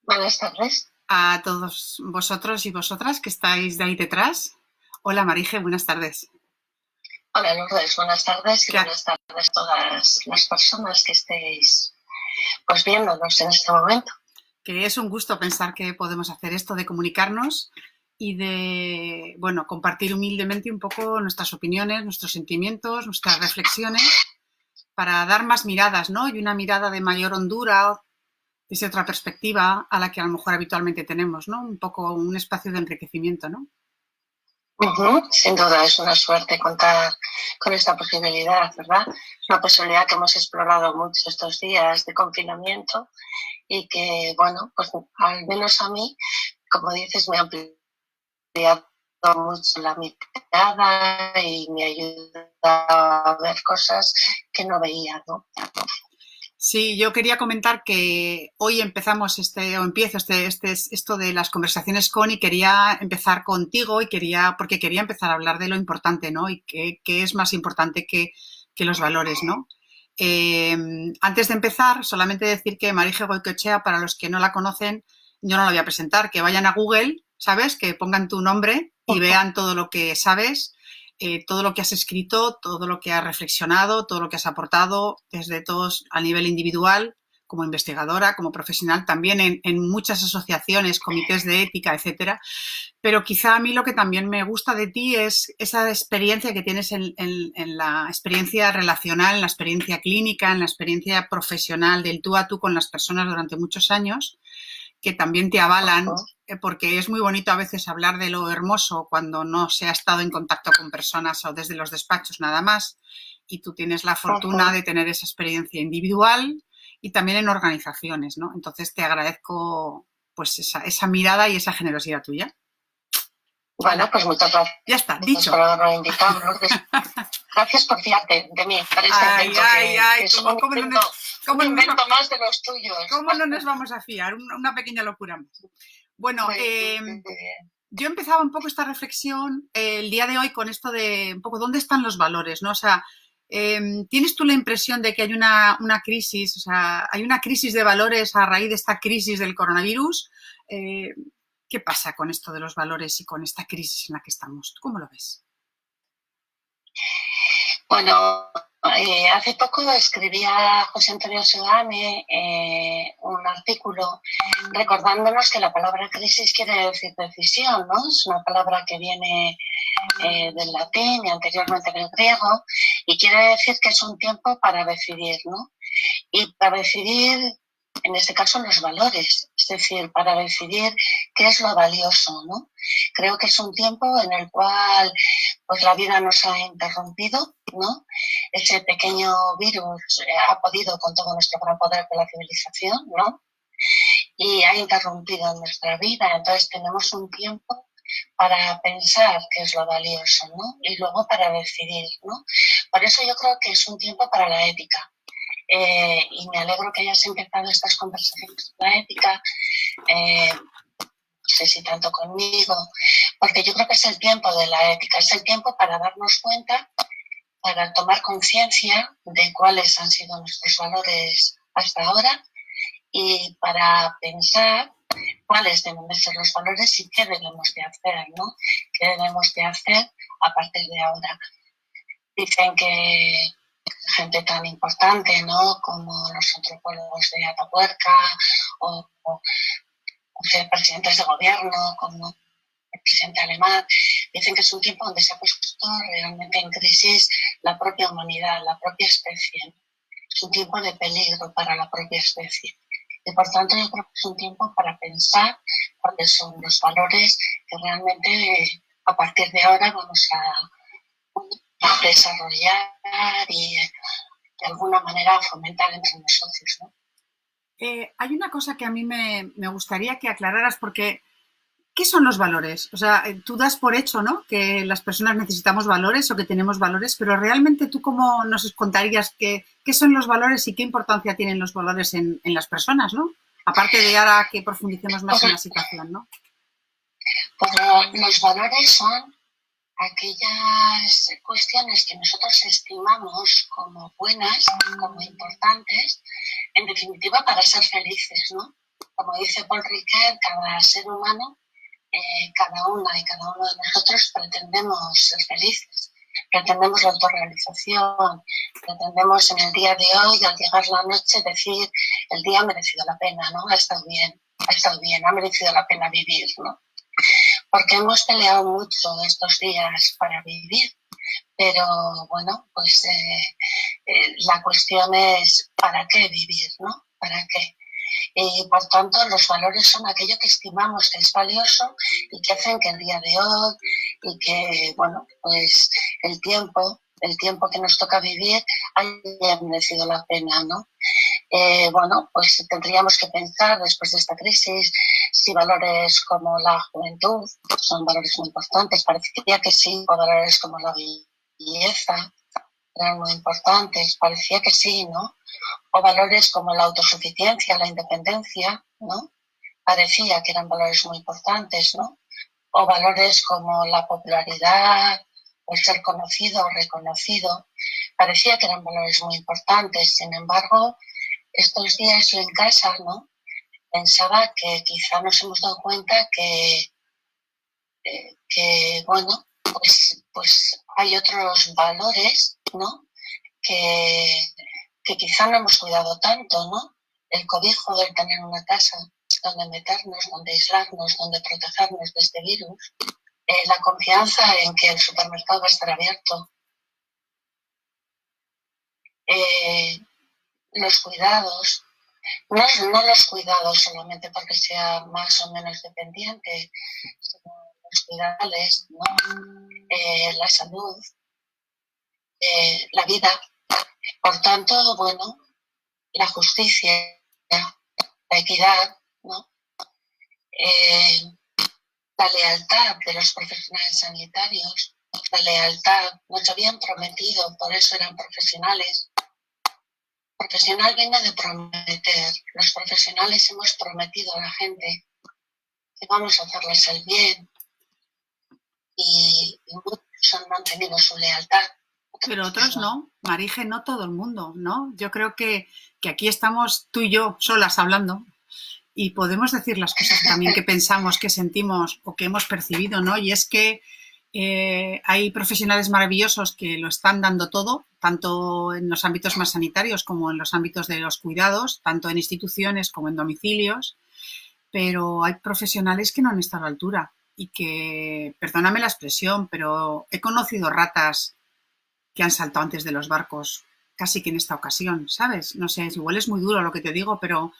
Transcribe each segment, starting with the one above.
Buenas tardes. A todos vosotros y vosotras que estáis de ahí detrás. Hola Marije, buenas tardes. Hola Lourdes, buenas tardes y Que, buenas tardes a todas las personas que estéis pues viéndonos en este momento. que es un gusto pensar que podemos hacer esto de comunicarnos y de, bueno, compartir humildemente un poco nuestras opiniones, nuestros sentimientos, nuestras reflexiones para dar más miradas, ¿no? Y una mirada de mayor hondura, desde otra perspectiva a la que a lo mejor habitualmente tenemos, ¿no? Un poco un espacio de enriquecimiento, ¿no? Sin duda es una suerte contar con esta posibilidad, ¿verdad? Es una posibilidad que hemos explorado mucho estos días de confinamiento y que, bueno, pues al menos a mí, como dices, me ha ampliado mucho la mirada y me ayuda a ver cosas que no veía, ¿no? Sí, yo quería comentar que hoy empezamos empiezo esto de las conversaciones con y quería empezar contigo porque quería empezar a hablar de lo importante, ¿no? Y qué es más importante que los valores, ¿no? Antes de empezar, solamente decir que Marije Goicoechea, para los que no la conocen, yo no la voy a presentar, que vayan a Google, ¿sabes? Que pongan tu nombre y vean todo lo que sabes, todo lo que has escrito, todo lo que has reflexionado, todo lo que has aportado, desde todos a nivel individual, como investigadora, como profesional, también en muchas asociaciones, comités de ética, etcétera. Pero quizá a mí lo que también me gusta de ti es esa experiencia que tienes en la experiencia relacional, en la experiencia clínica, en la experiencia profesional del tú a tú con las personas durante muchos años, que también te avalan, porque es muy bonito a veces hablar de lo hermoso cuando no se ha estado en contacto con personas o desde los despachos nada más, y tú tienes la fortuna de tener esa experiencia individual y también en organizaciones, ¿no? Entonces te agradezco pues esa mirada y esa generosidad tuya. Bueno, pues muchas Ya está, gracias dicho. por haberme invitado, Lourdes. Gracias por fiarte de mí para este Ay, invento, ay, que ay, es un cómo no nos, invento más de los tuyos. cómo no nos vamos a fiar? Una pequeña locura más. Bueno, Muy bien. yo empezaba un poco esta reflexión el día de hoy con esto de un poco dónde están los valores, ¿no? O sea, ¿tienes tú la impresión de que hay una crisis, o sea, hay una crisis de valores a raíz de esta crisis del coronavirus? Eh, ¿Qué pasa con esto de los valores y con esta crisis en la que estamos? ¿Tú cómo lo ves? Bueno, hace poco escribía José Antonio Segane un artículo recordándonos que la palabra crisis quiere decir decisión, ¿no? Es una palabra que viene del latín y anteriormente del griego y quiere decir que es un tiempo para decidir, ¿no? Y para decidir, en este caso, los valores, es decir, para decidir qué es lo valioso, ¿no? Creo que es un tiempo en el cual pues la vida nos ha interrumpido, ¿no? Ese pequeño virus ha podido con todo nuestro gran poder de la civilización, ¿no? Y ha interrumpido nuestra vida, entonces tenemos un tiempo para pensar qué es lo valioso, ¿no? Y luego para decidir, ¿no? Por eso yo creo que es un tiempo para la ética. Y me alegro que hayas empezado estas conversaciones de la ética, no sé si tanto conmigo, porque yo creo que es el tiempo de la ética, es el tiempo para darnos cuenta, para tomar conciencia de cuáles han sido nuestros valores hasta ahora y para pensar cuáles deben de ser los valores y qué debemos de hacer, ¿no? ¿Qué debemos de hacer a partir de ahora? Dicen que gente tan importante, ¿no? Como los antropólogos de Atapuerca o presidentes de gobierno, como el presidente alemán, dicen que es un tiempo donde se ha puesto realmente en crisis la propia humanidad, la propia especie. Es un tiempo de peligro para la propia especie. Y por tanto yo creo que es un tiempo para pensar cuáles son los valores que realmente a partir de ahora vamos a desarrollar y de alguna manera fomentar entre nosotros, ¿no? Hay una cosa que a mí me gustaría que aclararas porque ¿qué son los valores? O sea, tú das por hecho, ¿no? Que las personas necesitamos valores o que tenemos valores, pero realmente tú cómo nos contarías qué son los valores y qué importancia tienen los valores en las personas, ¿no? Aparte de ahora que profundicemos más en la situación, ¿no? Los valores son aquellas cuestiones que nosotros estimamos como buenas, como importantes, en definitiva para ser felices, ¿no? como dice Paul Ricoeur, cada ser humano, cada una y cada uno de nosotros pretendemos ser felices, pretendemos la autorrealización, pretendemos en el día de hoy, al llegar la noche, decir, el día ha merecido la pena, ¿no? Ha estado bien, ha merecido la pena vivir, ¿no? Porque hemos peleado mucho estos días para vivir, pero bueno, pues la cuestión es ¿para qué vivir, no? ¿Para qué? Y por tanto los valores son aquello que estimamos que es valioso y que hacen que el día de hoy y que, bueno, pues el tiempo que nos toca vivir haya merecido la pena, ¿no? Bueno, pues tendríamos que pensar después de esta crisis si valores como la juventud son valores muy importantes. Parecía que sí, o valores como la belleza eran muy importantes, parecía que sí, ¿no? O valores como la autosuficiencia, la independencia, ¿no? Parecía que eran valores muy importantes, ¿no? O valores como la popularidad, o el ser conocido o reconocido, parecía que eran valores muy importantes. Sin embargo, estos días yo en casa, ¿no? Pensaba que quizá nos hemos dado cuenta que bueno, pues hay otros valores, ¿no? Que, que quizá no hemos cuidado tanto, ¿no? El cobijo del tener una casa donde meternos, donde aislarnos, donde protegernos de este virus, la confianza en que el supermercado va a estar abierto, eh, los cuidados, no los cuidados solamente porque sea más o menos dependiente, sino los cuidados, ¿no? La salud, la vida. Por tanto, bueno, la justicia, la equidad, ¿no? Eh, la lealtad de los profesionales sanitarios, la lealtad, nos habían prometido, por eso eran profesionales. Profesional viene de prometer. Los profesionales hemos prometido a la gente que vamos a hacerles el bien y muchos han mantenido su lealtad. Pero otros no, Marije, no todo el mundo, ¿no? Yo creo que aquí estamos tú y yo solas hablando y podemos decir las cosas también que pensamos, que sentimos o que hemos percibido, ¿no? Y es que hay profesionales maravillosos que lo están dando todo, tanto en los ámbitos más sanitarios como en los ámbitos de los cuidados, tanto en instituciones como en domicilios, pero hay profesionales que no han estado a la altura y que, perdóname la expresión, pero he conocido ratas que han saltado antes de los barcos, casi que en esta ocasión, ¿sabes? No sé, igual es muy duro lo que te digo, pero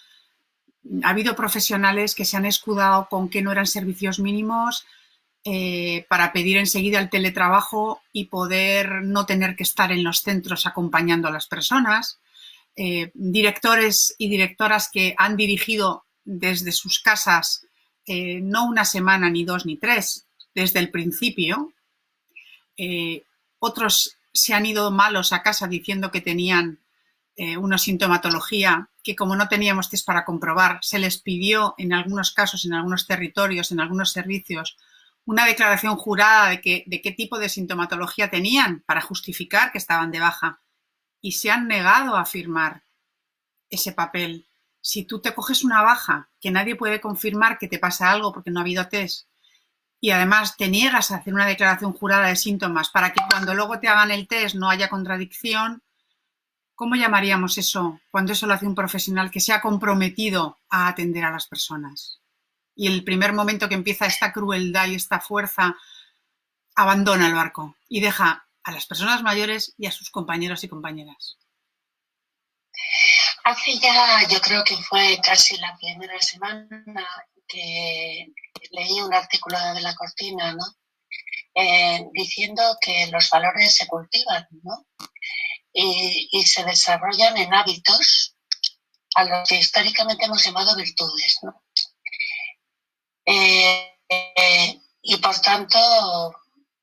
ha habido profesionales que se han escudado con que no eran servicios mínimos para pedir enseguida el teletrabajo y poder no tener que estar en los centros acompañando a las personas. Directores y directoras que han dirigido desde sus casas no una semana, ni dos, ni tres, desde el principio. Otros se han ido malos a casa diciendo que tenían una sintomatología que, como no teníamos test para comprobar, se les pidió en algunos casos, en algunos territorios, en algunos servicios, una declaración jurada de qué tipo de sintomatología tenían para justificar que estaban de baja. Y se han negado a firmar ese papel. Si tú te coges una baja que nadie puede confirmar que te pasa algo porque no ha habido test y además te niegas a hacer una declaración jurada de síntomas para que cuando luego te hagan el test no haya contradicción, ¿cómo llamaríamos eso cuando eso lo hace un profesional que se ha comprometido a atender a las personas? Y el primer momento que empieza esta crueldad y esta fuerza, abandona el barco y deja a las personas mayores y a sus compañeros y compañeras. Hace ya, yo creo que fue casi la primera semana que leí un artículo de La Cortina, ¿no? Diciendo que los valores se cultivan, ¿no? Y se desarrollan en hábitos a los que históricamente hemos llamado virtudes, ¿no? Y por tanto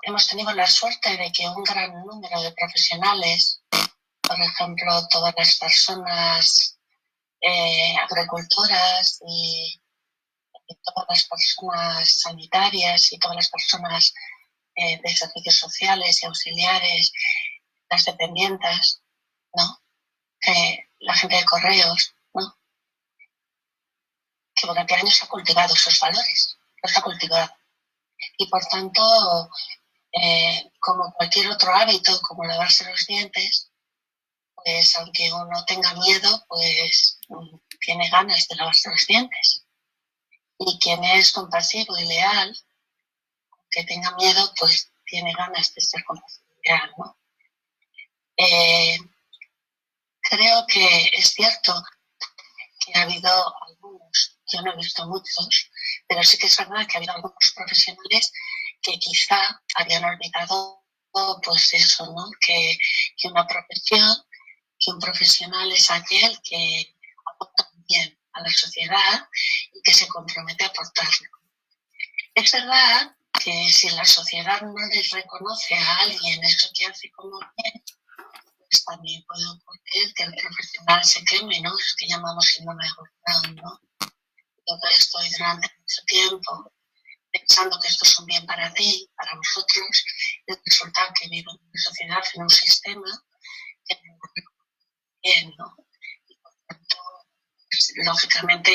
hemos tenido la suerte de que un gran número de profesionales, por ejemplo, todas las personas agricultoras y todas las personas sanitarias y todas las personas de servicios sociales y auxiliares, las dependientes, ¿no? La gente de correos, ¿no? que durante años ha cultivado esos valores, los ha cultivado. Y por tanto, como cualquier otro hábito, como lavarse los dientes, pues aunque uno tenga miedo, pues tiene ganas de lavarse los dientes. Y quien es compasivo y leal, que tenga miedo, pues tiene ganas de ser compasivo y leal, ¿no? Creo que es cierto que ha habido algunos, yo no he visto muchos, pero sí que es verdad que ha habido algunos profesionales que quizá habían olvidado, pues eso, ¿no? Que una profesión, que un profesional es aquel que aporta bien a la sociedad y que se compromete a aportarlo. Es verdad que si la sociedad no les reconoce a alguien eso que hace como bien, pues también puede ocurrir que el profesional se queme, ¿no? Eso que llamamos síndrome de Burnout, ¿no? Yo estoy durante mucho tiempo pensando que esto es un bien para ti, para vosotros, y resulta que vivo en una sociedad, en un sistema que no lo reconoce bien, ¿no? Y por tanto, pues, lógicamente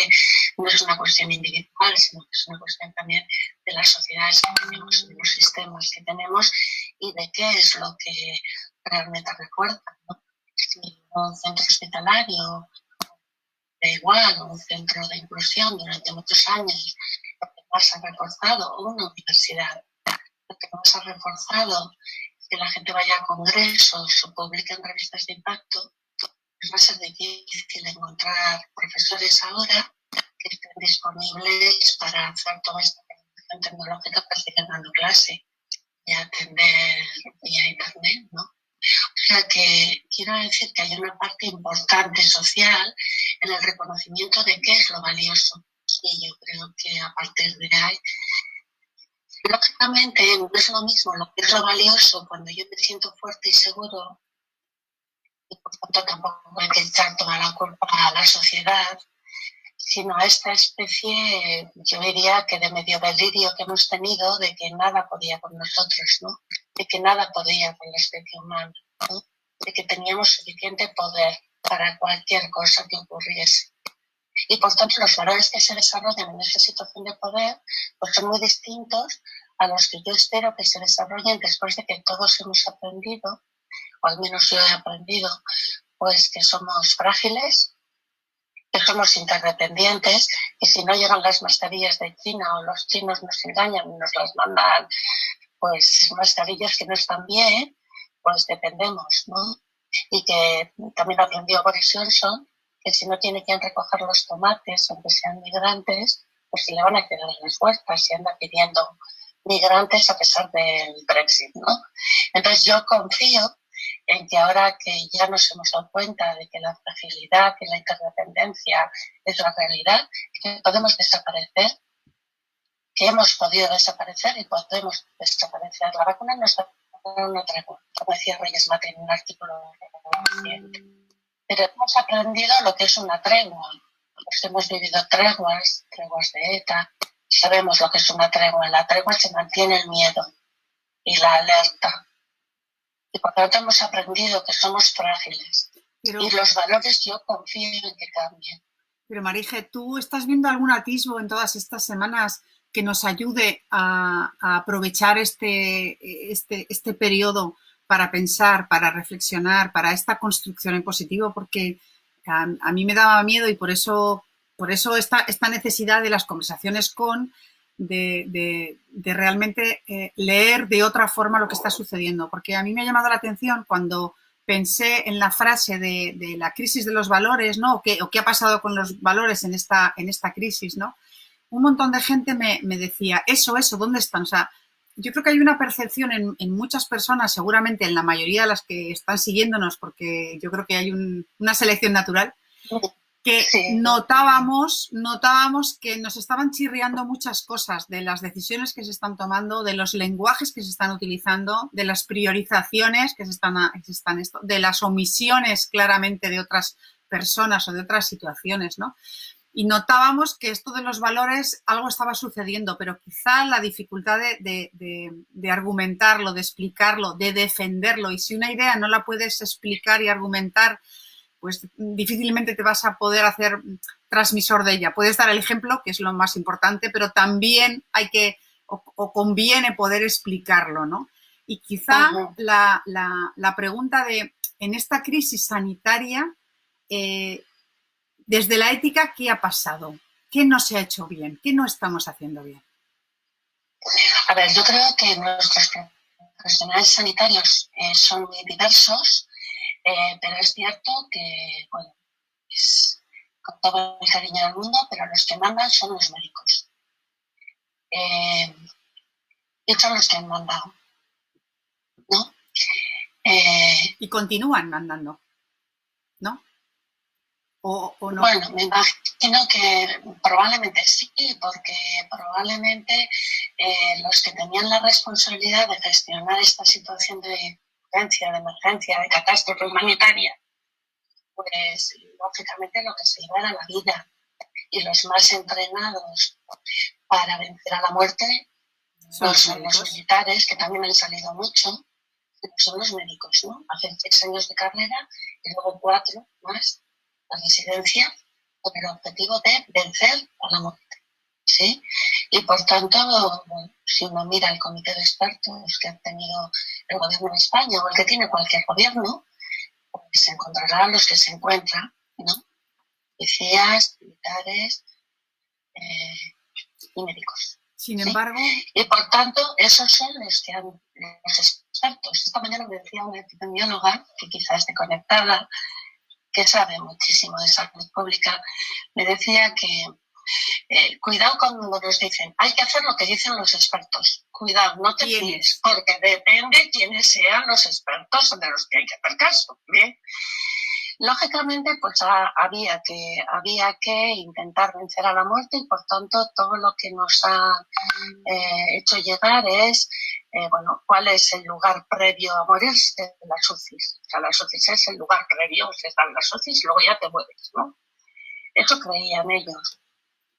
no es una cuestión individual, sino que es una cuestión también de las sociedades que tenemos, de los sistemas que tenemos y de qué es lo que realmente recuerdan, ¿no? Si un centro hospitalario, da igual, un centro de inclusión durante muchos años, lo que más ha reforzado, o una universidad, lo que más ha reforzado es que la gente vaya a congresos o publique en revistas de impacto, pues va a ser difícil encontrar profesores ahora que estén disponibles para hacer toda esta tecnología tecnológica que siguen dando clase y atender vía internet, ¿no? O sea que quiero decir que hay una parte importante social en el reconocimiento de qué es lo valioso. Y yo creo que a partir de ahí, lógicamente, no es lo mismo lo que es lo valioso cuando yo me siento fuerte y seguro, y por tanto tampoco hay que echar toda la culpa a la sociedad, sino a esta especie, yo diría que de medio delirio que hemos tenido de que nada podía con nosotros, ¿no? De que nada podía con la especie humana, ¿no? De que teníamos suficiente poder para cualquier cosa que ocurriese. Y por tanto los valores que se desarrollan en esa situación de poder pues son muy distintos a los que yo espero que se desarrollen después de que todos hemos aprendido, o al menos yo he aprendido, pues que somos frágiles, que somos interdependientes, y si no llegan las mascarillas de China o los chinos nos engañan y nos las mandan pues mascarillas que no están bien, pues dependemos, ¿no? Y que también aprendió Boris Johnson que si no tiene quien recoger los tomates, aunque sean migrantes, pues se le van a quedar en las huertas y anda pidiendo migrantes a pesar del Brexit, ¿no? Entonces yo confío en que ahora que ya nos hemos dado cuenta de que la fragilidad y la interdependencia es la realidad, que podemos desaparecer, que hemos podido desaparecer y podemos desaparecer. La vacuna nos da una tregua, como decía Reyes Mate en un artículo reciente. Pero hemos aprendido lo que es una tregua. Pues hemos vivido treguas de ETA, sabemos lo que es una tregua. En la tregua se mantiene el miedo y la alerta. Y por tanto hemos aprendido que somos frágiles. Y los valores yo confío en que cambien. Pero Marije, ¿tú estás viendo algún atisbo en todas estas semanas que nos ayude a aprovechar este periodo para pensar, para reflexionar, para esta construcción en positivo? Porque a mí me daba miedo y por eso esta necesidad de las conversaciones de realmente leer de otra forma lo que está sucediendo. Porque a mí me ha llamado la atención cuando pensé en la frase de la crisis de los valores, ¿no? O qué ha pasado con los valores en esta crisis, ¿no? Un montón de gente me decía, eso, ¿dónde están? O sea, yo creo que hay una percepción en muchas personas, seguramente en la mayoría de las que están siguiéndonos, porque yo creo que hay una selección natural, que sí, notábamos que nos estaban chirriando muchas cosas de las decisiones que se están tomando, de los lenguajes que se están utilizando, de las priorizaciones que se están de las omisiones claramente de otras personas o de otras situaciones, ¿no? Y notábamos que esto de los valores algo estaba sucediendo, pero quizá la dificultad de argumentarlo, de explicarlo, de defenderlo, y si una idea no la puedes explicar y argumentar, pues difícilmente te vas a poder hacer transmisor de ella. Puedes dar el ejemplo, que es lo más importante, pero también hay que, o conviene poder explicarlo, ¿no? Y quizá la pregunta de, en esta crisis sanitaria, desde la ética, ¿qué ha pasado? ¿Qué no se ha hecho bien? ¿Qué no estamos haciendo bien? A ver, yo creo que nuestros profesionales sanitarios son muy diversos, pero es cierto que, bueno, es con todo el cariño del mundo, pero los que mandan son los médicos. Y son los que han mandado, ¿no? Y continúan mandando, ¿no? ¿O no? Bueno, me imagino que probablemente sí, porque probablemente los que tenían la responsabilidad de gestionar esta situación de urgencia, de emergencia, de catástrofe humanitaria, pues lógicamente lo que se lleva era la vida. Y los más entrenados para vencer a la muerte no son los militares, que también han salido mucho, son los médicos, ¿no? Hacen 6 años de carrera y luego 4 más la residencia con el objetivo de vencer a la muerte, ¿sí? Y por tanto, bueno, si uno mira el comité de expertos que ha tenido el gobierno de España o el que tiene cualquier gobierno, pues se encontrará los que se encuentran, ¿no? Policías, militares y médicos. Sin embargo... Y por tanto, esos son los que han, los expertos. Esta mañana me decía una epidemióloga, que quizás esté conectada, que sabe muchísimo de salud pública, me decía que cuidado cuando nos dicen, hay que hacer lo que dicen los expertos. Cuidado, no te fíes, porque depende quiénes sean los expertos de los que hay que hacer caso. ¿Bien? Lógicamente, pues había que intentar vencer a la muerte y, por tanto, todo lo que nos ha hecho llegar es, bueno, cuál es el lugar previo a morir de las UCIs. O sea, las UCIs es el lugar previo, se están las UCIs y luego ya te mueres, ¿no? Eso creían ellos.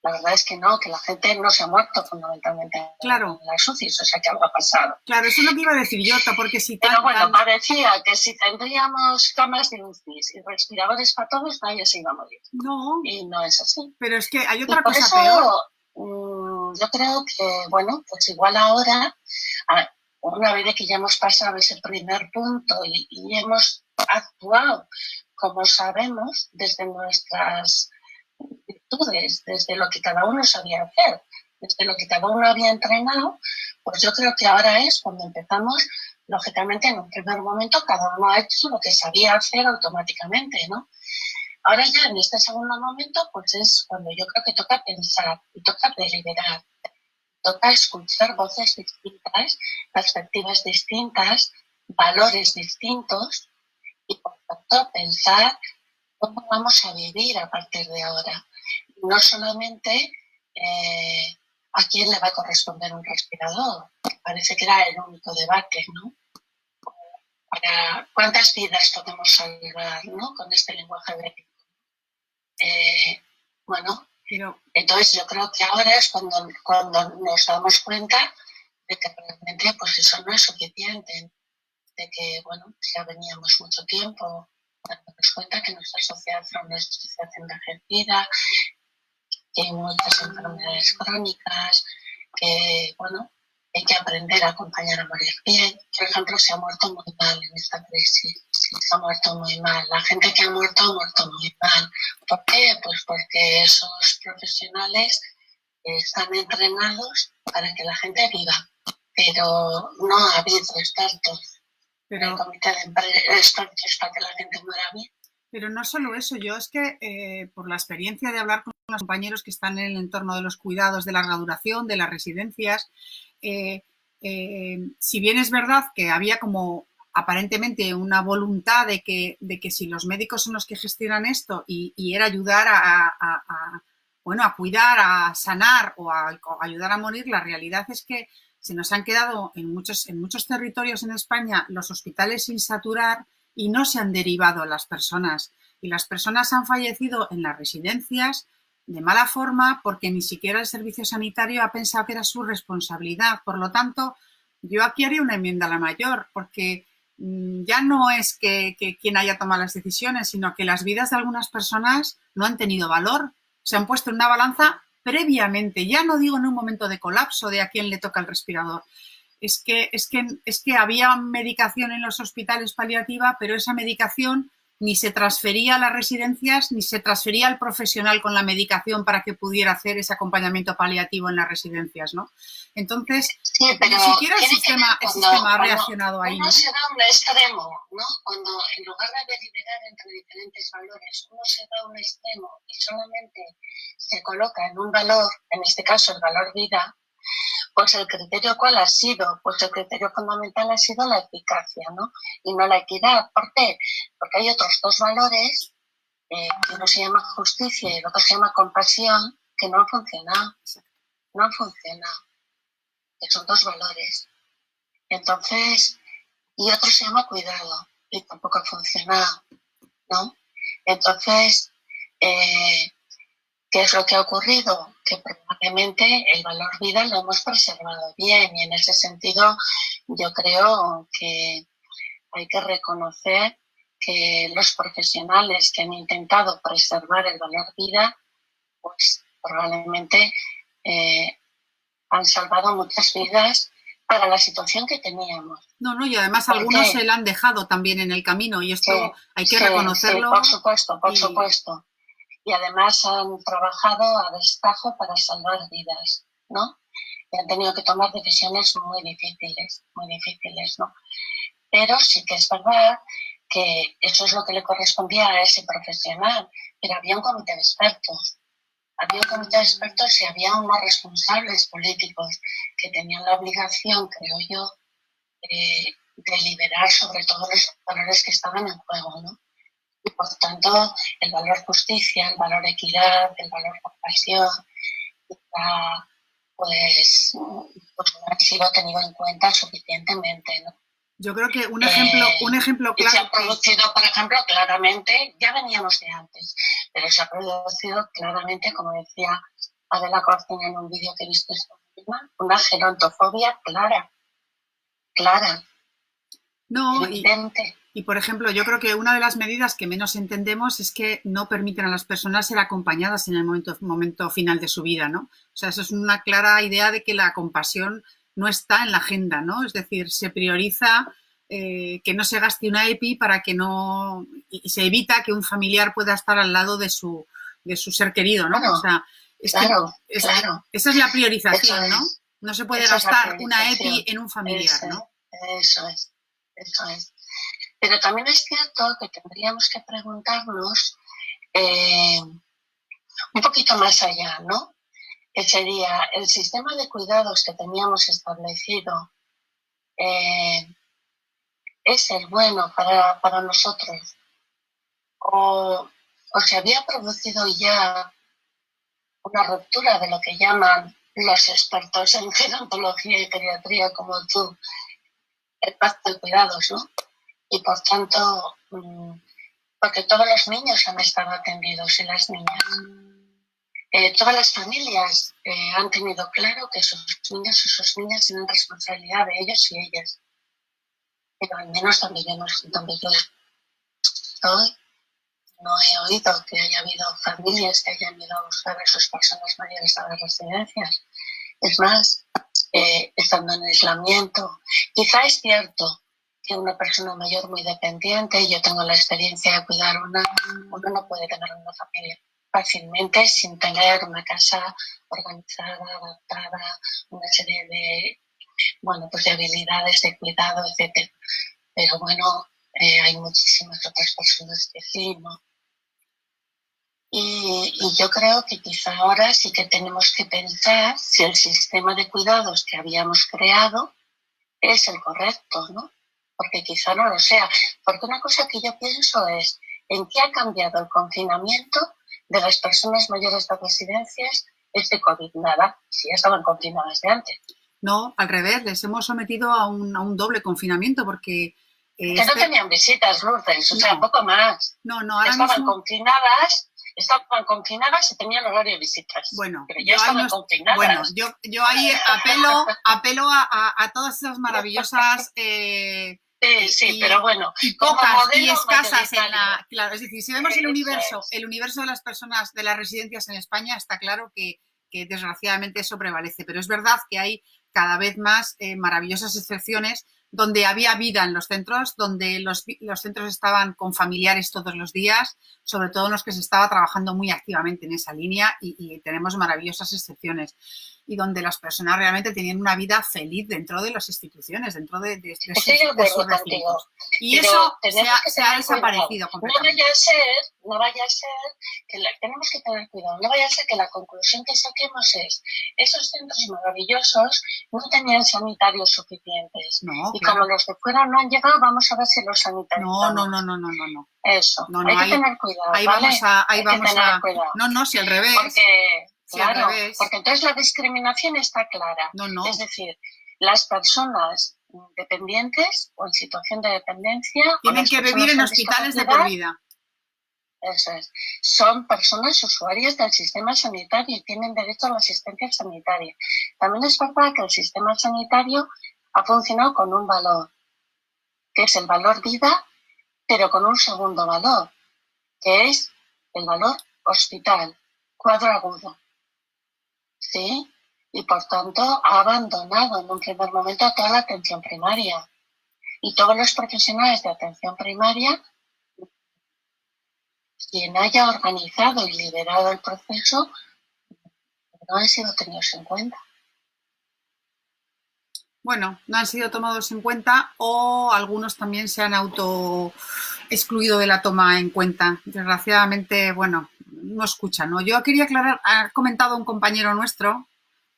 La verdad es que no, que la gente no se ha muerto fundamentalmente en las UCIs, o sea que algo ha pasado. Claro, eso es lo que iba a decir yo, porque si Pero bueno, parecía que si tendríamos camas de UCIs y respiradores para todos, nadie se iba a morir. No. Y no es así. Pero es que hay otra cosa eso, peor. Yo creo que, bueno, pues igual ahora, una vez que ya hemos pasado ese primer punto y hemos actuado como sabemos desde nuestras virtudes, desde lo que cada uno sabía hacer, desde lo que cada uno había entrenado, pues yo creo que ahora es cuando empezamos, lógicamente en un primer momento cada uno ha hecho lo que sabía hacer automáticamente, ¿no? Ahora ya en este segundo momento pues es cuando yo creo que toca pensar y toca deliberar, toca escuchar voces distintas, perspectivas distintas, valores distintos y por tanto pensar cómo vamos a vivir a partir de ahora. No solamente a quién le va a corresponder un respirador, que parece que era el único debate, ¿no? Para cuántas vidas podemos salvar, ¿no? Con este lenguaje bélico. Bueno, entonces yo creo que ahora es cuando nos damos cuenta de que realmente pues eso no es suficiente, de que, bueno, ya veníamos mucho tiempo dándonos cuenta que nuestra sociedad es una sociedad envejecida, que hay muchas enfermedades crónicas, que, bueno, hay que aprender a acompañar a morir bien. Por ejemplo, se ha muerto muy mal en esta crisis, se ha muerto muy mal. La gente que ha muerto muy mal. ¿Por qué? Pues porque esos profesionales están entrenados para que la gente viva, pero no ha habido expertos. El comité de expertos para que la gente muera bien. Pero no solo eso, yo es que por la experiencia de hablar con los compañeros que están en el entorno de los cuidados de larga duración, de las residencias, si bien es verdad que había como aparentemente una voluntad de que si los médicos son los que gestionan esto y era ayudar bueno, a cuidar, a sanar o a ayudar a morir, la realidad es que se nos han quedado en muchos territorios en España los hospitales sin saturar y no se han derivado a las personas. Y las personas han fallecido en las residencias de mala forma porque ni siquiera el servicio sanitario ha pensado que era su responsabilidad. Por lo tanto, yo aquí haría una enmienda a la mayor, porque ya no es que quien haya tomado las decisiones, sino que las vidas de algunas personas no han tenido valor, se han puesto en una balanza previamente, ya no digo en un momento de colapso de a quién le toca el respirador. Es que había medicación en los hospitales paliativa, pero esa medicación ni se transfería a las residencias, ni se transfería al profesional con la medicación para que pudiera hacer ese acompañamiento paliativo en las residencias, ¿no? Entonces, Sí, pero ni siquiera tiene que ver el sistema ha cuando reaccionado ahí, uno ¿no? se va a un extremo, ¿no? Cuando en lugar de deliberar entre diferentes valores, uno se va a un extremo y solamente se coloca en un valor, en este caso el valor vida, pues el criterio ¿cuál ha sido? Pues el criterio fundamental ha sido la eficacia, ¿no? Y no la equidad. ¿Por qué? Porque hay otros dos valores, que uno se llama justicia y el otro se llama compasión, que no han funcionado. No han funcionado. Que son dos valores. Entonces, y otro se llama cuidado y tampoco ha funcionado, ¿no? Entonces, ¿qué es lo que ha ocurrido? Que probablemente el valor vida lo hemos preservado bien y en ese sentido yo creo que hay que reconocer que los profesionales que han intentado preservar el valor vida, pues probablemente han salvado muchas vidas para la situación que teníamos. No, y además ¿Por algunos qué? se la han dejado también en el camino y Sí, esto hay que sí, sí, reconocerlo. por supuesto, por Y supuesto. Y además han trabajado a destajo para salvar vidas, ¿no? Y han tenido que tomar decisiones muy difíciles, ¿no? Pero sí que es verdad que eso es lo que le correspondía a ese profesional, pero había un comité de expertos. Había un comité de expertos y había unos responsables políticos que tenían la obligación, creo yo, de liberar sobre todo los valores que estaban en juego, ¿no? Y por tanto, el valor justicia, el valor equidad, el valor compasión, pues no han sido tenido en cuenta suficientemente, ¿no? yo creo que un ejemplo Y se claro ha producido, por ejemplo, claramente, ya veníamos de antes, pero se ha producido claramente, como decía Adela Cortina en un vídeo que he visto esta mañana, una gerontofobia clara, no, evidente. y por ejemplo, yo creo que una de las medidas que menos entendemos es que no permiten a las personas ser acompañadas en el momento final de su vida, ¿no? O sea, eso es una clara idea de que la compasión no está en la agenda, ¿no? Es decir, se prioriza que no se gaste una EPI para que no... y se evita que un familiar pueda estar al lado de su ser querido, ¿no? O Claro, sea, es que claro. esa es la Eso priorización, ¿no? es, No se puede esa es la gastar una EPI priorización. en un familiar, Eso, ¿no? eso es, eso es. Pero también es cierto que tendríamos que preguntarnos un poquito más allá, ¿no? Que sería el sistema de cuidados que teníamos establecido, eh, es el bueno para nosotros o se había producido ya una ruptura de lo que llaman los expertos en gerontología y pediatría como tú, el pacto de cuidados, ¿no? Y por tanto, porque todos los niños han estado atendidos y las niñas. Todas las familias han tenido claro que sus niños y sus niñas tienen responsabilidad de ellos y ellas. Pero al menos donde yo estoy, no he oído que haya habido familias que hayan ido a buscar a sus personas mayores a las residencias. Es más, estando en aislamiento, quizá es cierto que una persona mayor muy dependiente, yo tengo la experiencia de cuidar uno no puede tener una familia fácilmente sin tener una casa organizada, adaptada, una serie de, pues de habilidades de cuidado, etcétera. Pero bueno, hay muchísimas otras personas que sí, ¿no? Y yo creo que quizá ahora sí que tenemos que pensar si el sistema de cuidados que habíamos creado es el correcto, ¿no? Porque quizá no lo sea. Porque una cosa que yo pienso es, ¿en qué ha cambiado el confinamiento de las personas mayores de residencias este COVID? Nada, si ya estaban confinadas de antes. No, al revés, les hemos sometido a un doble confinamiento porque... Que no tenían visitas, Lourdes, o sea, poco más. No, ahora estaban mismo... confinadas y tenían horario de visitas. Bueno, pero ya estaban confinadas. Bueno, yo ahí apelo a todas esas maravillosas Sí, pero bueno, y como pocas y modelo escasas mayoritario. claro, es decir, si vemos el universo, Es. el universo de las personas de las residencias en España, está claro que desgraciadamente eso prevalece, pero es verdad que hay cada vez más maravillosas excepciones donde había vida en los centros, donde los centros estaban con familiares todos los días, sobre todo en los que se estaba trabajando muy activamente en esa línea y tenemos maravillosas excepciones y donde las personas realmente tenían una vida feliz dentro de las instituciones, dentro Estoy de de sus acuerdo contigo, recintos. Y pero eso tenemos que se ha tener cuidado. desaparecido No completamente. vaya a ser que tenemos que tener cuidado. No vaya a ser que la conclusión que saquemos es esos centros maravillosos no tenían sanitarios suficientes. No, Y claro. como los de fuera no han llegado, vamos a ver si los sanitarios. No. Eso, No, hay que ahí, tener cuidado, ahí ¿vale? vamos a, ahí Hay que vamos tener a. cuidado. No, si al revés. Porque, si al claro, revés. porque entonces la discriminación está clara. No. Es decir, las personas dependientes o en situación de dependencia tienen que vivir en hospitales de por vida. Eso es. Son personas usuarias del sistema sanitario y tienen derecho a la asistencia sanitaria. También es verdad que el sistema sanitario ha funcionado con un valor, que es el valor vida, pero con un segundo valor, que es el valor hospital, cuadro agudo. ¿Sí? Y por tanto ha abandonado en un primer momento toda la atención primaria. Y todos los profesionales de atención primaria, quien haya organizado y liderado el proceso, no han sido tenidos en cuenta. Bueno, no han sido tomados en cuenta o algunos también se han auto excluido de la toma en cuenta. Desgraciadamente, bueno, no escuchan, ¿no? Yo quería aclarar, ha comentado un compañero nuestro,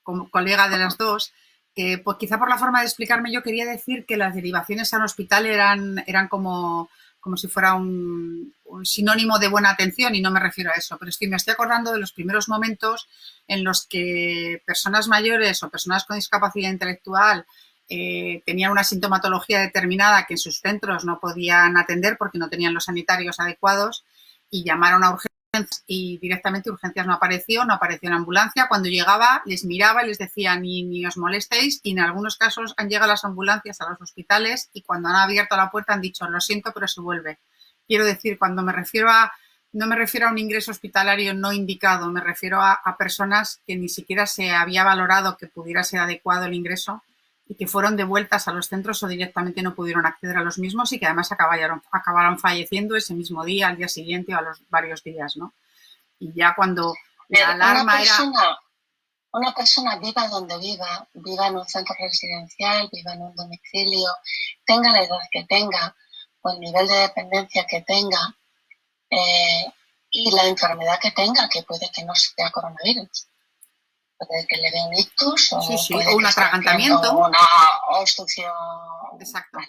como colega de las dos, que pues quizá por la forma de explicarme yo quería decir que las derivaciones a un hospital eran como si fuera un sinónimo de buena atención y no me refiero a eso, pero me estoy acordando de los primeros momentos en los que personas mayores o personas con discapacidad intelectual tenían una sintomatología determinada que en sus centros no podían atender porque no tenían los sanitarios adecuados y llamaron a urgencias y directamente urgencias no apareció en ambulancia. Cuando llegaba les miraba y les decía ni os molestéis y en algunos casos han llegado las ambulancias a los hospitales y cuando han abierto la puerta han dicho lo siento pero se vuelve. Quiero decir, cuando me refiero a no me refiero a un ingreso hospitalario no indicado, me refiero a personas que ni siquiera se había valorado que pudiera ser adecuado el ingreso y que fueron devueltas a los centros o directamente no pudieron acceder a los mismos y que además acabaron falleciendo ese mismo día, al día siguiente o a los varios días, ¿no? Y ya cuando la alarma Una persona viva donde viva en un centro residencial, viva en un domicilio, tenga la edad que tenga o el nivel de dependencia que tenga y la enfermedad que tenga, que puede que no sea coronavirus. Puede que le dé un ictus o, o un atragantamiento. Una obstrucción. Exacto. Vale.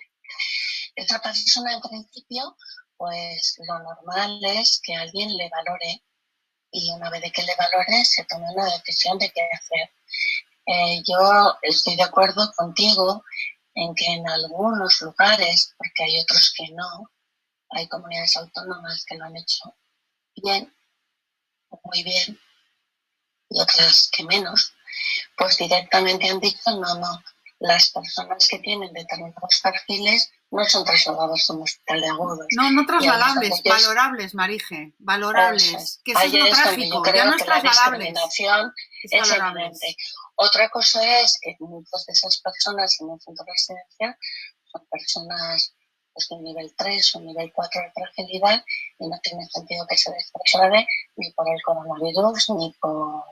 Esta persona, en principio, pues lo normal es que alguien le valore y una vez que le valore se tome una decisión de qué hacer. Yo estoy de acuerdo contigo en que en algunos lugares, porque hay otros que no, hay comunidades autónomas que lo han hecho bien, muy bien, y otras que menos, pues directamente han dicho no, las personas que tienen determinados perfiles no son trasladadas a un hospital de agudos. No trasladables, valorables, Marije, valorables. Que eso es lo trágico, yo creo ya no es que la trasladables. discriminación es evidente. Otra cosa es que muchas de esas personas en un centro residencial son personas pues, de nivel 3 o nivel 4 de fragilidad y no tiene sentido que se les traslade ni por el coronavirus ni por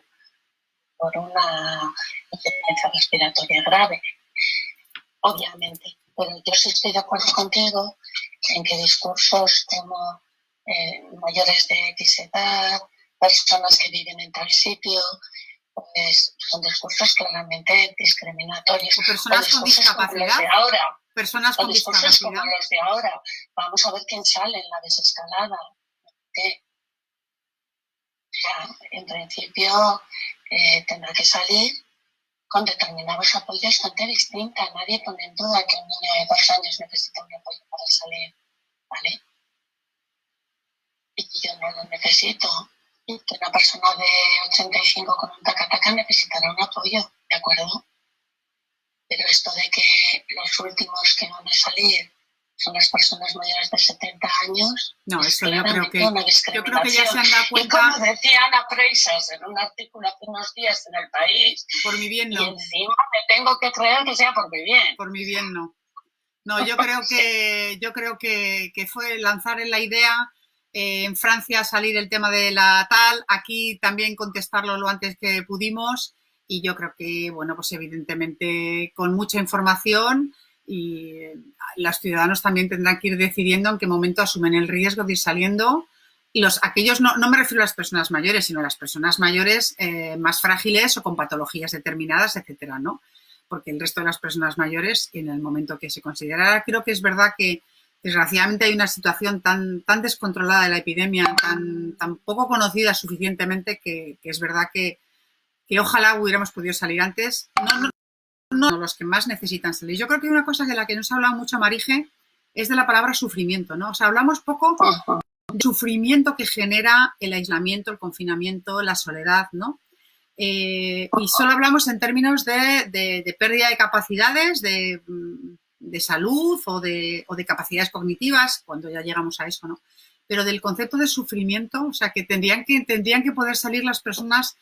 una insuficiencia respiratoria grave, obviamente. Pero yo sí estoy de acuerdo contigo en que discursos como mayores de X edad, personas que viven en tal sitio, pues son discursos claramente discriminatorios. O personas con discapacidad. Personas con discapacidad. Como los de ahora. Vamos a ver quién sale en la desescalada. En principio tendrá que salir con determinados apoyos gente distinta. Nadie pone en duda que un niño de 2 años necesita un apoyo para salir, ¿vale? Y que yo no lo necesito. Y que una persona de 85 con un taca-taca necesitará un apoyo, ¿de acuerdo? Pero esto de que los últimos que van a salir son las personas mayores de 70 años. No, es eso yo creo que ya se han dado cuenta. Y como decía Ana Freixas en un artículo hace unos días en El País, por mi bien no. Y encima me tengo que creer que sea por mi bien. Por mi bien no. No, yo creo que fue lanzar en la idea, en Francia salir el tema de la tal, aquí también contestarlo lo antes que pudimos, y yo creo que, bueno, pues evidentemente con mucha información, y los ciudadanos también tendrán que ir decidiendo en qué momento asumen el riesgo de ir saliendo. Y aquellos, no me refiero a las personas mayores, sino a las personas mayores más frágiles o con patologías determinadas, etcétera, ¿no? Porque el resto de las personas mayores, en el momento que se considerara, creo que es verdad que desgraciadamente hay una situación tan descontrolada de la epidemia, tan poco conocida suficientemente, que es verdad que ojalá hubiéramos podido salir antes. No los que más necesitan salir. Yo creo que hay una cosa de la que nos ha hablado mucho Marije, es de la palabra sufrimiento, ¿no? O sea, hablamos poco del sufrimiento que genera el aislamiento, el confinamiento, la soledad, ¿no? Y solo hablamos en términos de pérdida de capacidades, de salud o de capacidades cognitivas, cuando ya llegamos a eso, ¿no? Pero del concepto de sufrimiento, o sea, que tendrían que poder salir las personas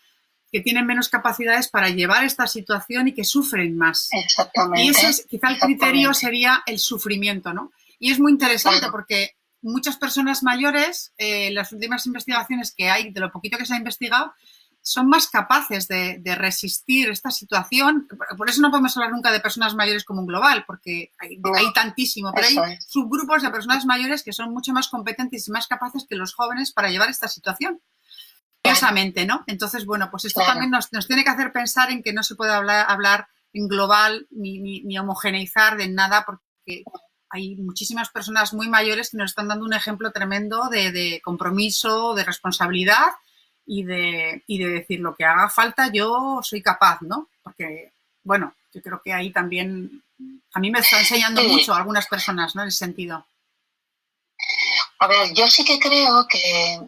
que tienen menos capacidades para llevar esta situación y que sufren más. Exactamente. Y ese quizá el criterio sería el sufrimiento, ¿no? Y es muy interesante porque muchas personas mayores, las últimas investigaciones que hay, de lo poquito que se ha investigado, son más capaces de resistir esta situación. Por eso no podemos hablar nunca de personas mayores como un global, porque hay tantísimo, pero hay subgrupos de personas mayores que son mucho más competentes y más capaces que los jóvenes para llevar esta situación. Curiosamente, ¿no? Entonces, bueno, pues esto también nos tiene que hacer pensar en que no se puede hablar en global ni homogeneizar de nada, porque hay muchísimas personas muy mayores que nos están dando un ejemplo tremendo de compromiso, de responsabilidad y de decir lo que haga falta, yo soy capaz, ¿no? Porque, bueno, yo creo que ahí también a mí me está enseñando mucho a algunas personas, ¿no? En ese sentido. A ver, yo sí que creo que,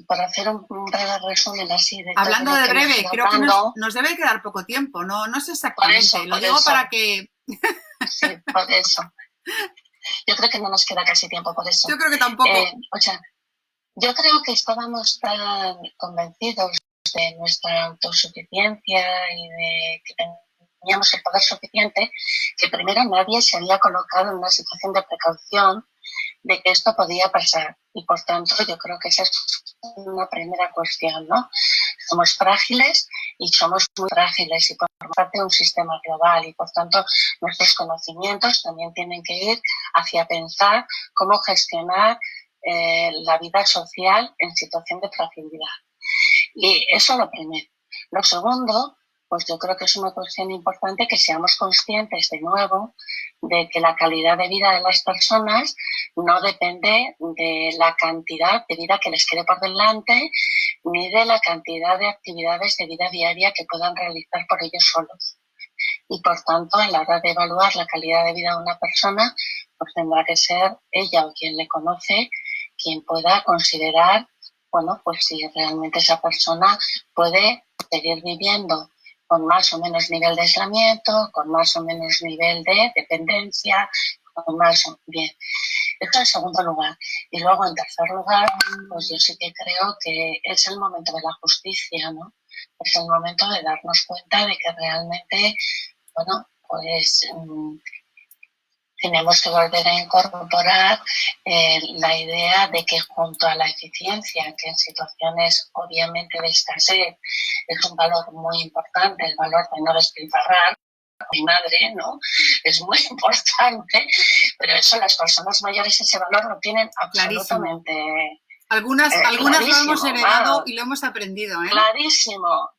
para hacer un breve resumen así de hablando todo de breve, creo que nos debe quedar poco tiempo, no sé exactamente, lo digo para que... Sí, por eso. Yo creo que no nos queda casi tiempo por eso. Yo creo que tampoco. O sea, yo creo que estábamos tan convencidos de nuestra autosuficiencia y de que teníamos el poder suficiente que primero nadie se había colocado en una situación de precaución de que esto podía pasar. Y por tanto, yo creo que esa es una primera cuestión, ¿no? Somos frágiles y somos muy frágiles y por parte de un sistema global y por tanto nuestros conocimientos también tienen que ir hacia pensar cómo gestionar la vida social en situación de fragilidad. Y eso lo primero. Lo segundo, pues yo creo que es una cuestión importante que seamos conscientes de nuevo de que la calidad de vida de las personas no depende de la cantidad de vida que les quede por delante ni de la cantidad de actividades de vida diaria que puedan realizar por ellos solos. Y por tanto, a la hora de evaluar la calidad de vida de una persona, pues tendrá que ser ella o quien le conoce quien pueda considerar, bueno, pues si realmente esa persona puede seguir viviendo con más o menos nivel de aislamiento, con más o menos nivel de dependencia, con más o bien. Esto en segundo lugar. Y luego, en tercer lugar, pues yo sí que creo que es el momento de la justicia, ¿no? Es el momento de darnos cuenta de que realmente, bueno, pues tenemos que volver a incorporar la idea de que junto a la eficiencia, que en situaciones obviamente de escasez es un valor muy importante, el valor de no despilfarrar, mi madre, ¿no? Es muy importante, pero eso las personas mayores ese valor lo tienen absolutamente. Clarísimo. Algunas lo hemos heredado y lo hemos aprendido, ¿eh? Clarísimo,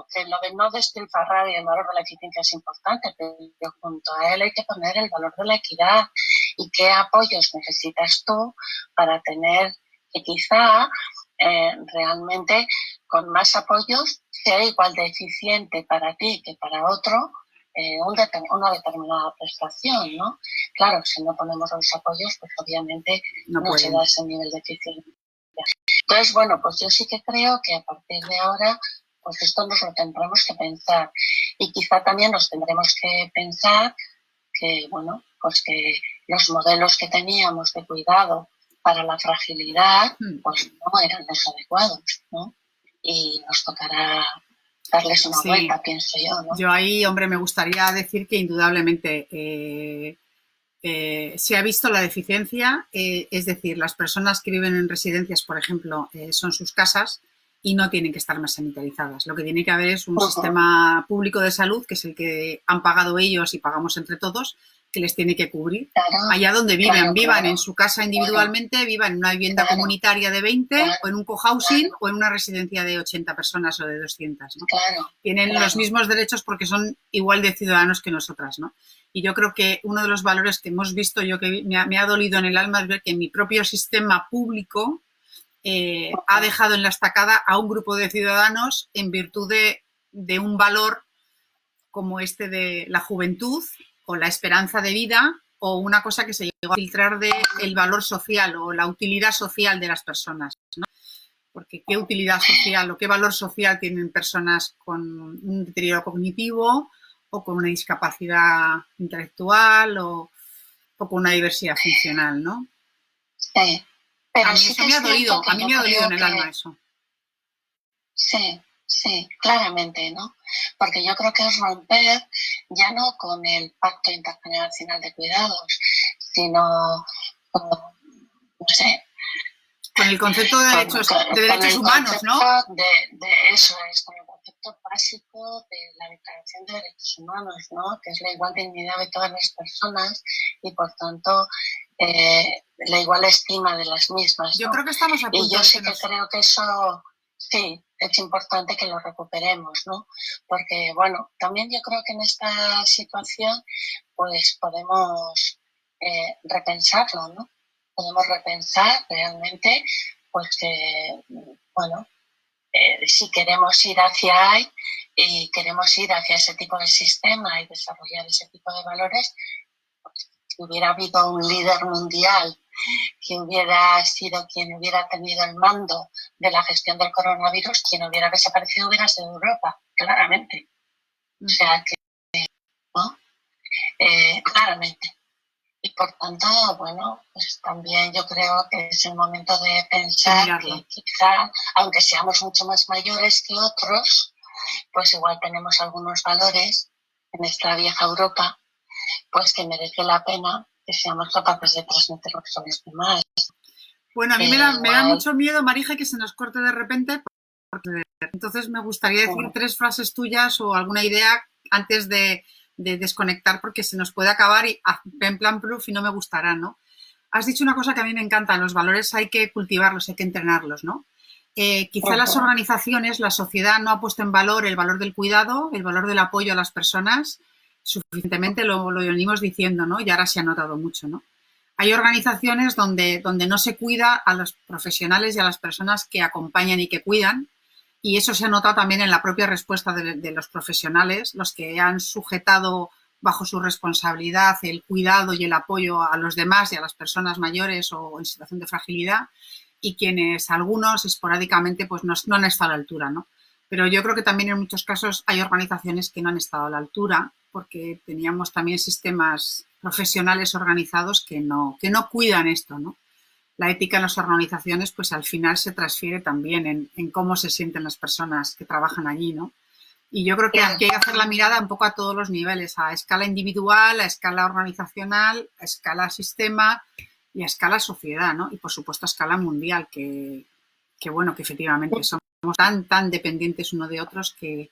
que lo de no despilfarrar y el valor de la eficiencia es importante, pero junto a él hay que poner el valor de la equidad y qué apoyos necesitas tú para tener que quizá realmente con más apoyos sea igual de eficiente para ti que para otro una determinada prestación, ¿no? Claro, si no ponemos los apoyos, pues obviamente no se da ese nivel de eficiencia. Entonces, bueno, pues yo sí que creo que a partir de ahora, pues esto nos lo tendremos que pensar. Y quizá también nos tendremos que pensar que, bueno, pues que los modelos que teníamos de cuidado para la fragilidad, pues no eran los adecuados, ¿no? Y nos tocará darles una vuelta, pienso yo, ¿no? Yo ahí, hombre, me gustaría decir que indudablemente se ha visto la deficiencia, es decir, las personas que viven en residencias, por ejemplo, son sus casas y no tienen que estar más sanitarizadas. Lo que tiene que haber es un sistema público de salud, que es el que han pagado ellos y pagamos entre todos, que les tiene que cubrir. Allá donde vivan, vivan en su casa individualmente, vivan en una vivienda comunitaria de 20 o en un cohousing o en una residencia de 80 personas o de 200, ¿no? Tienen los mismos derechos porque son igual de ciudadanos que nosotras, ¿no? Y yo creo que uno de los valores que hemos visto, yo que me ha dolido en el alma, es ver que mi propio sistema público ha dejado en la estacada a un grupo de ciudadanos en virtud de un valor como este de la juventud o la esperanza de vida o una cosa que se llegó a filtrar de el valor social o la utilidad social de las personas, ¿no? Porque qué utilidad social o qué valor social tienen personas con un deterioro cognitivo o con una discapacidad intelectual o con una diversidad funcional, ¿no? Sí. Pero a mí eso me ha dolido, a mí me ha dolido en el alma eso. Sí, sí, claramente, ¿no? Porque yo creo que es romper ya no con el Pacto Intergeneracional de Cuidados, sino con, no sé, con el concepto de derechos humanos, ¿no? De eso es, con el concepto básico de la Declaración de Derechos Humanos, ¿no? Que es la igual dignidad de todas las personas y, por tanto, la igual estima de las mismas, ¿no? Yo creo que estamos a punto y yo sí que creo que eso, sí, es importante que lo recuperemos, ¿no? Porque, bueno, también yo creo que en esta situación, pues podemos repensarlo, ¿no? Podemos repensar realmente, pues que, bueno, si queremos ir hacia ahí y queremos ir hacia ese tipo de sistema y desarrollar ese tipo de valores, pues, si hubiera habido un líder mundial que hubiera sido quien hubiera tenido el mando de la gestión del coronavirus, quien hubiera desaparecido hubiera sido Europa, claramente. O sea que, ¿no? Claramente. Y por tanto, bueno, pues también yo creo que es el momento de pensar que quizá, aunque seamos mucho más mayores que otros, pues igual tenemos algunos valores en esta vieja Europa, pues que merece la pena que seamos capaces de transmitirlos a los demás. Bueno, a mí me da mucho miedo, Marija, que se nos corte de repente, porque entonces me gustaría decir 3 frases tuyas o alguna idea antes de desconectar, porque se nos puede acabar y en plan proof y no me gustará, ¿no? Has dicho una cosa que a mí me encanta, los valores hay que cultivarlos, hay que entrenarlos, ¿no? Quizá las organizaciones, la sociedad no ha puesto en valor el valor del cuidado, el valor del apoyo a las personas, suficientemente lo venimos diciendo, ¿no? Y ahora se ha notado mucho, ¿no? Hay organizaciones donde no se cuida a los profesionales y a las personas que acompañan y que cuidan, y eso se ha notado también en la propia respuesta de los profesionales, los que han sujetado bajo su responsabilidad el cuidado y el apoyo a los demás y a las personas mayores o en situación de fragilidad, y quienes algunos esporádicamente pues no han estado a la altura, ¿no? Pero yo creo que también en muchos casos hay organizaciones que no han estado a la altura porque teníamos también sistemas profesionales organizados que no cuidan esto, ¿no? La ética en las organizaciones pues al final se transfiere también en cómo se sienten las personas que trabajan allí, ¿no? Y yo creo que hay que hacer la mirada un poco a todos los niveles, a escala individual, a escala organizacional, a escala sistema y a escala sociedad, ¿no? Y por supuesto a escala mundial, que bueno, que efectivamente somos tan dependientes uno de otros que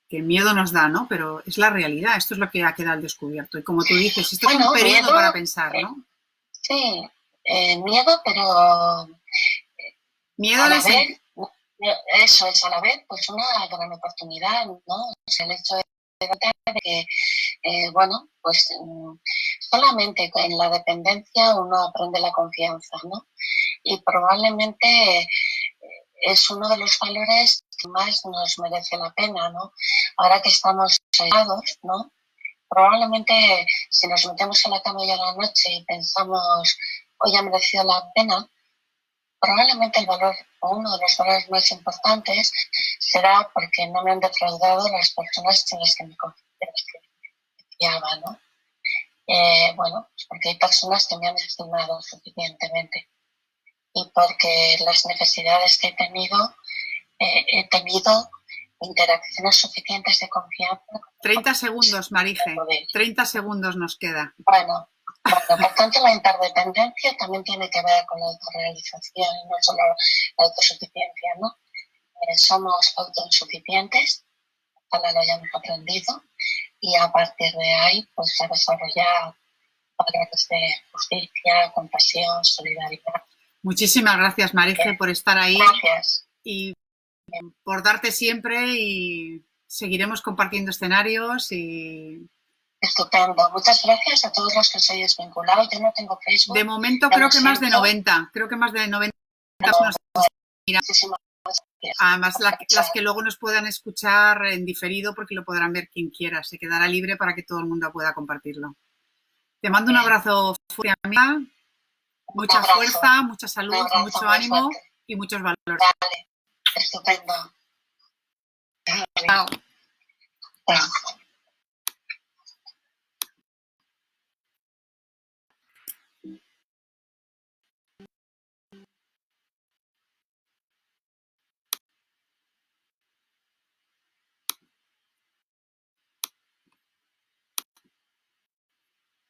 miedo nos da, ¿no? Pero es la realidad, esto es lo que ha quedado al descubierto. Y como tú dices, esto es un periodo miedo, para pensar, ¿no? Sí, miedo, pero miedo a la vez, eso es a la vez, pues una gran oportunidad, ¿no? O sea, el hecho de que, bueno, pues solamente en la dependencia uno aprende la confianza, ¿no? Y probablemente es uno de los valores que más nos merece la pena, ¿no? Ahora que estamos aislados, ¿no? Probablemente si nos metemos en la cama ya a la noche y pensamos, hoy ha merecido la pena, probablemente el valor o uno de los valores más importantes será porque no me han defraudado las personas en las que me confiaba, ¿no? Bueno, pues porque hay personas que me han estimado suficientemente y porque las necesidades que he tenido interacciones suficientes de confianza. 30 segundos, Marije. 30 segundos nos queda. Bueno, por tanto, la interdependencia también tiene que ver con la autorrealización, no solo la autosuficiencia, ¿no? Somos autosuficientes, ojalá lo hayamos aprendido, y a partir de ahí, pues a desarrollar valores de justicia, compasión, solidaridad. Muchísimas gracias, Marije, por estar ahí. Gracias. Y por darte siempre, y seguiremos compartiendo escenarios y... Estupendo. Muchas gracias a todos los que os hayáis vinculado. Yo no tengo Facebook. De momento creo que más de 90. Creo que más de 90 nos miran. Además, las que luego nos puedan escuchar en diferido, porque lo podrán ver quien quiera. Se quedará libre para que todo el mundo pueda compartirlo. Te mando un abrazo fuerte, amiga. Mucha fuerza, mucha salud, mucho ánimo y muchos valores. Vale. Estupendo. Chao. Chao.